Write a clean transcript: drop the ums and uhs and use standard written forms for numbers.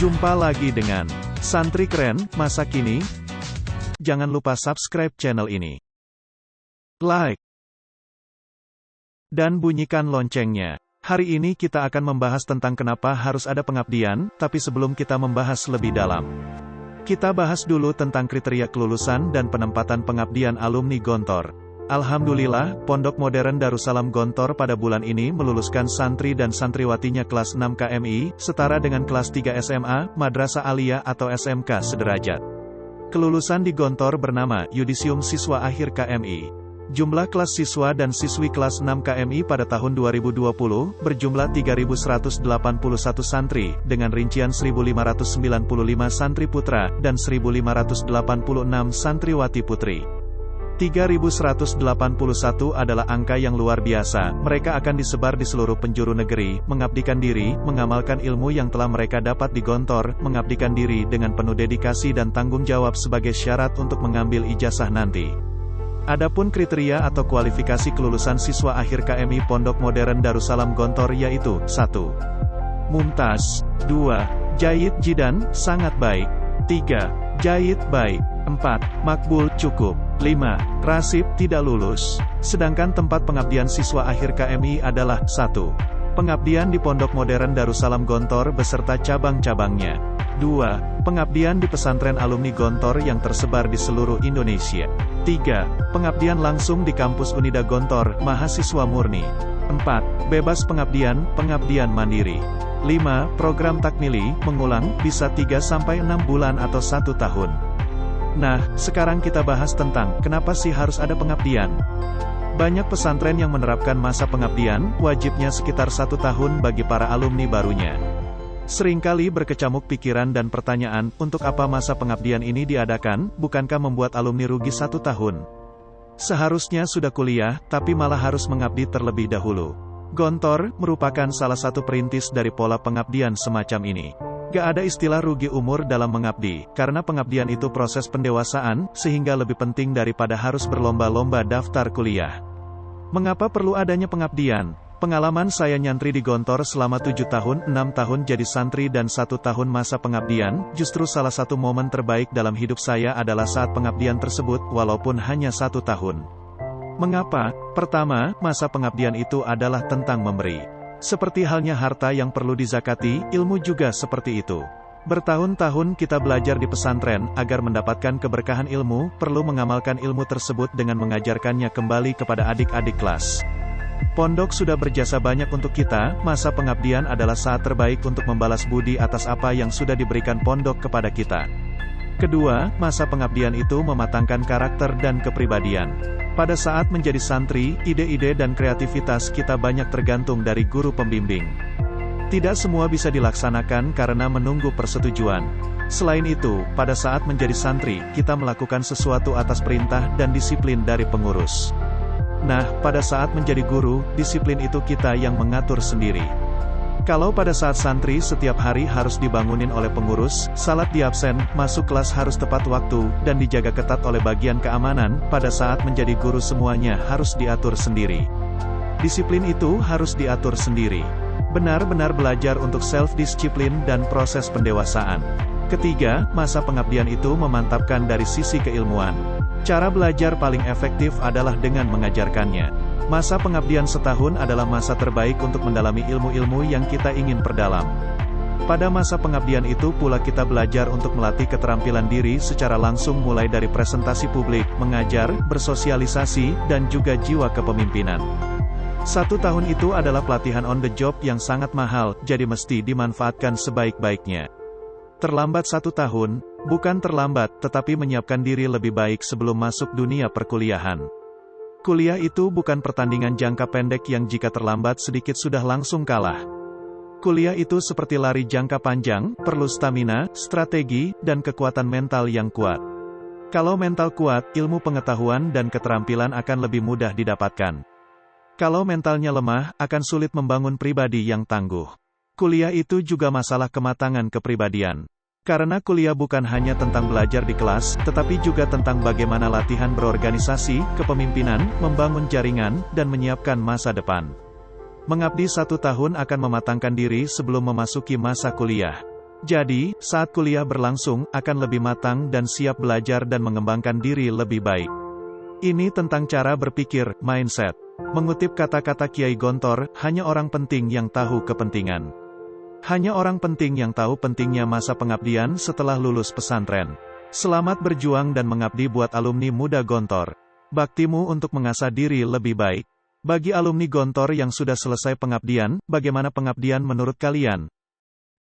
Jumpa lagi dengan Santri Keren Masa Kini. Jangan lupa subscribe channel ini, like, dan bunyikan loncengnya. Hari ini kita akan membahas tentang kenapa harus ada pengabdian, tapi sebelum kita membahas lebih dalam, kita bahas dulu tentang kriteria kelulusan dan penempatan pengabdian alumni Gontor. Alhamdulillah, Pondok Modern Darussalam Gontor pada bulan ini meluluskan santri dan santriwatinya kelas 6 KMI, setara dengan kelas 3 SMA, Madrasah Aliyah atau SMK sederajat. Kelulusan di Gontor bernama Yudisium Siswa Akhir KMI. Jumlah kelas siswa dan siswi kelas 6 KMI pada tahun 2020 berjumlah 3.181 santri, dengan rincian 1.595 santri putra dan 1.586 santriwati putri. 3.181 adalah angka yang luar biasa. Mereka akan disebar di seluruh penjuru negeri, mengabdikan diri, mengamalkan ilmu yang telah mereka dapat di Gontor, mengabdikan diri dengan penuh dedikasi dan tanggung jawab sebagai syarat untuk mengambil ijazah nanti. Adapun kriteria atau kualifikasi kelulusan siswa akhir KMI Pondok Modern Darussalam Gontor yaitu 1. Mumtaz. 2. Jayyid Jidan, sangat baik. 3. Jayyid baik. 4. Makbul, cukup. 5. Rasib, tidak lulus. Sedangkan tempat pengabdian siswa akhir KMI adalah 1. Pengabdian di Pondok Modern Darussalam Gontor beserta cabang-cabangnya. 2. Pengabdian di pesantren alumni Gontor yang tersebar di seluruh Indonesia. 3. Pengabdian langsung di kampus Unida Gontor, mahasiswa murni. 4. Bebas pengabdian, pengabdian mandiri. 5. Program takmili, mengulang, bisa 3-6 bulan atau 1 tahun. Nah, sekarang kita bahas tentang, kenapa sih harus ada pengabdian? Banyak pesantren yang menerapkan masa pengabdian, wajibnya sekitar 1 tahun bagi para alumni barunya. Seringkali berkecamuk pikiran dan pertanyaan, untuk apa masa pengabdian ini diadakan, bukankah membuat alumni rugi 1 tahun? Seharusnya sudah kuliah, tapi malah harus mengabdi terlebih dahulu. Gontor merupakan salah satu perintis dari pola pengabdian semacam ini. Gak ada istilah rugi umur dalam mengabdi, karena pengabdian itu proses pendewasaan, sehingga lebih penting daripada harus berlomba-lomba daftar kuliah. Mengapa perlu adanya pengabdian? Pengalaman saya nyantri di Gontor selama 7 tahun, 6 tahun jadi santri dan 1 tahun masa pengabdian, justru salah satu momen terbaik dalam hidup saya adalah saat pengabdian tersebut, walaupun hanya 1 tahun. Mengapa? Pertama, masa pengabdian itu adalah tentang memberi. Seperti halnya harta yang perlu dizakati, ilmu juga seperti itu. Bertahun-tahun kita belajar di pesantren, agar mendapatkan keberkahan ilmu, perlu mengamalkan ilmu tersebut dengan mengajarkannya kembali kepada adik-adik kelas. Pondok sudah berjasa banyak untuk kita, masa pengabdian adalah saat terbaik untuk membalas budi atas apa yang sudah diberikan pondok kepada kita. Kedua, masa pengabdian itu mematangkan karakter dan kepribadian. Pada saat menjadi santri, ide-ide dan kreativitas kita banyak tergantung dari guru pembimbing. Tidak semua bisa dilaksanakan karena menunggu persetujuan. Selain itu, pada saat menjadi santri, kita melakukan sesuatu atas perintah dan disiplin dari pengurus. Nah, pada saat menjadi guru, disiplin itu kita yang mengatur sendiri. Kalau pada saat santri setiap hari harus dibangunin oleh pengurus, salat di absen, masuk kelas harus tepat waktu, dan dijaga ketat oleh bagian keamanan, pada saat menjadi guru semuanya harus diatur sendiri. Disiplin itu harus diatur sendiri. Benar-benar belajar untuk self-disiplin dan proses pendewasaan. Ketiga, masa pengabdian itu memantapkan dari sisi keilmuan. Cara belajar paling efektif adalah dengan mengajarkannya. Masa pengabdian setahun adalah masa terbaik untuk mendalami ilmu-ilmu yang kita ingin perdalam. Pada masa pengabdian itu pula kita belajar untuk melatih keterampilan diri secara langsung mulai dari presentasi publik, mengajar, bersosialisasi, dan juga jiwa kepemimpinan. 1 tahun itu adalah pelatihan on the job yang sangat mahal, jadi mesti dimanfaatkan sebaik-baiknya. Terlambat 1 tahun, bukan terlambat, tetapi menyiapkan diri lebih baik sebelum masuk dunia perkuliahan. Kuliah itu bukan pertandingan jangka pendek yang jika terlambat sedikit sudah langsung kalah. Kuliah itu seperti lari jangka panjang, perlu stamina, strategi, dan kekuatan mental yang kuat. Kalau mental kuat, ilmu pengetahuan dan keterampilan akan lebih mudah didapatkan. Kalau mentalnya lemah, akan sulit membangun pribadi yang tangguh. Kuliah itu juga masalah kematangan kepribadian. Karena kuliah bukan hanya tentang belajar di kelas, tetapi juga tentang bagaimana latihan berorganisasi, kepemimpinan, membangun jaringan, dan menyiapkan masa depan. Mengabdi 1 tahun akan mematangkan diri sebelum memasuki masa kuliah. Jadi, saat kuliah berlangsung, akan lebih matang dan siap belajar dan mengembangkan diri lebih baik. Ini tentang cara berpikir, mindset. Mengutip kata-kata Kiai Gontor, hanya orang penting yang tahu kepentingan. Hanya orang penting yang tahu pentingnya masa pengabdian setelah lulus pesantren. Selamat berjuang dan mengabdi buat alumni muda Gontor. Baktimu untuk mengasah diri lebih baik. Bagi alumni Gontor yang sudah selesai pengabdian, bagaimana pengabdian menurut kalian?